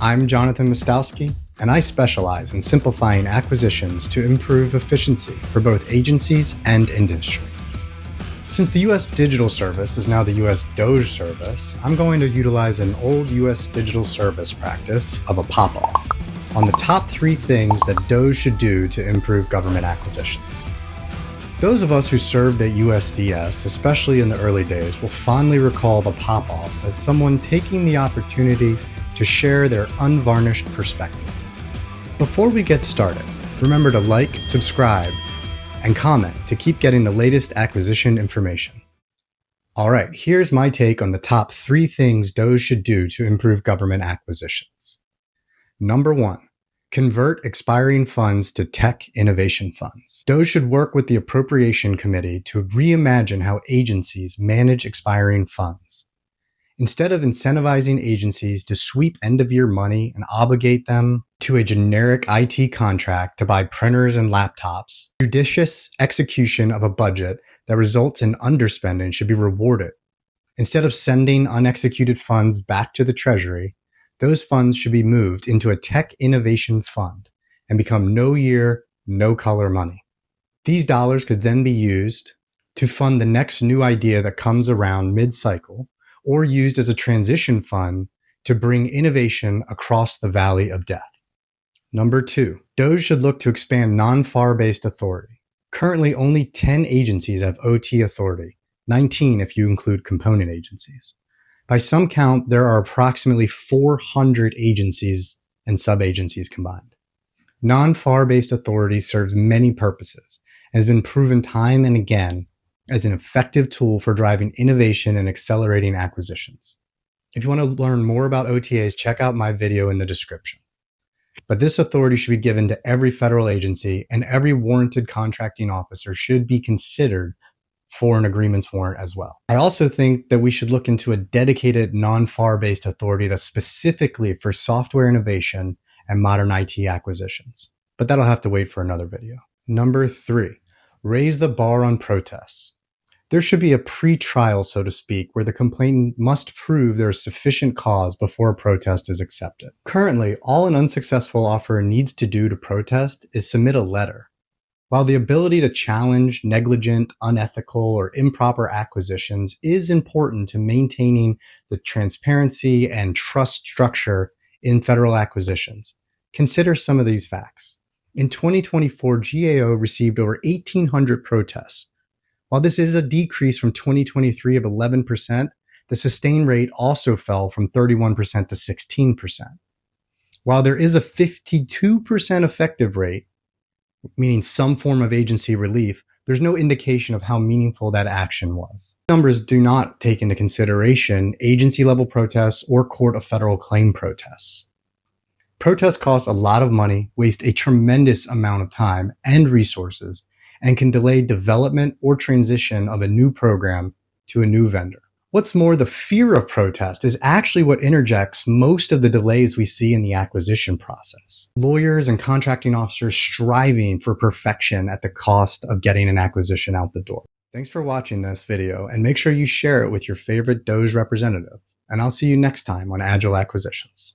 I'm Jonathan Mostowski, and I specialize in simplifying acquisitions to improve efficiency for both agencies and industry. Since the US Digital Service is now the US DOGE Service, I'm going to utilize an old US Digital Service practice of a pop-off on the top 3 things that DOGE should do to improve government acquisitions. Those of us who served at USDS, especially in the early days, will fondly recall the pop-off as someone taking the opportunity to share their unvarnished perspective. Before we get started, remember to like, subscribe, and comment to keep getting the latest acquisition information. All right, here's my take on the top 3 things DOGE should do to improve government acquisitions. Number 1. Convert expiring funds to tech innovation funds. DOGE should work with the Appropriation Committee to reimagine how agencies manage expiring funds. Instead of incentivizing agencies to sweep end-of-year money and obligate them to a generic IT contract to buy printers and laptops, judicious execution of a budget that results in underspending should be rewarded. Instead of sending unexecuted funds back to the Treasury, those funds should be moved into a tech innovation fund and become no-year, no-color money. These dollars could then be used to fund the next new idea that comes around mid-cycle, or used as a transition fund to bring innovation across the valley of death. Number 2, DOGE should look to expand non-FAR-based authority. Currently, only 10 agencies have OT authority, 19 if you include component agencies. By some count, there are approximately 400 agencies and sub-agencies combined. Non-FAR-based authority serves many purposes and has been proven time and again as an effective tool for driving innovation and accelerating acquisitions. If you want to learn more about OTAs, check out my video in the description. But this authority should be given to every federal agency, and every warranted contracting officer should be considered for an agreements warrant as well. I also think that we should look into a dedicated non-FAR-based authority that's specifically for software innovation and modern IT acquisitions. But that'll have to wait for another video. Number 3, raise the bar on protests. There should be a pre-trial, so to speak, where the complainant must prove there is sufficient cause before a protest is accepted. Currently, all an unsuccessful offeror needs to do to protest is submit a letter. While the ability to challenge negligent, unethical, or improper acquisitions is important to maintaining the transparency and trust structure in federal acquisitions, consider some of these facts. In 2024, GAO received over 1,800 protests. While this is a decrease from 2023 of 11%, the sustain rate also fell from 31% to 16%. While there is a 52% effective rate, meaning some form of agency relief, there's no indication of how meaningful that action was. Numbers do not take into consideration agency-level protests or court of federal claim protests. Protests cost a lot of money, waste a tremendous amount of time and resources, and can delay development or transition of a new program to a new vendor. What's more, the fear of protest is actually what interjects most of the delays we see in the acquisition process. Lawyers and contracting officers striving for perfection at the cost of getting an acquisition out the door. Thanks for watching this video, and make sure you share it with your favorite DOGE representative. And I'll see you next time on Agile Acquisitions.